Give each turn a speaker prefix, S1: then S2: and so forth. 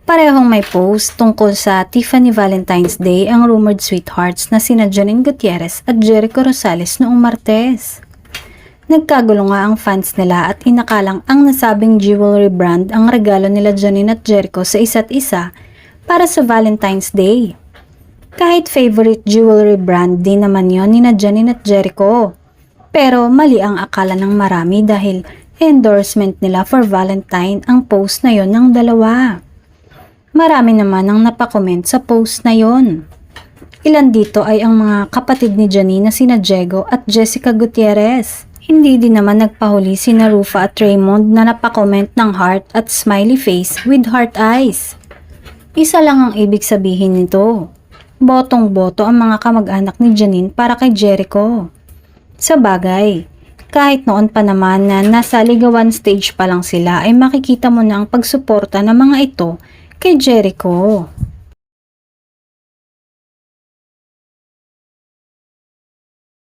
S1: Parehong may post tungkol sa Tiffany Valentine's Day ang rumored sweethearts na sina Janine Gutierrez at Jericho Rosales noong Martes. Nagkagulo nga ang fans nila at inakalang ang nasabing jewelry brand ang regalo nila Janine at Jericho sa isa't isa para sa Valentine's Day. Kahit favorite jewelry brand din naman yon ni Janine at Jericho. Pero mali ang akala ng marami dahil endorsement nila for Valentine ang post na yon ng dalawa. Marami naman ang napakomment sa post na yon. Ilan dito ay ang mga kapatid ni Janine na sina Diego at Jessica Gutierrez. Hindi din naman nagpahuli sina Rufa at Raymond na napakomment ng heart at smiley face with heart eyes. Isa lang ang ibig sabihin nito. Botong-boto ang mga kamag-anak ni Janine para kay Jericho. Sa bagay, kahit noon pa naman na nasa ligawan stage pa lang sila ay makikita mo na ang pagsuporta ng mga ito kay Jericho.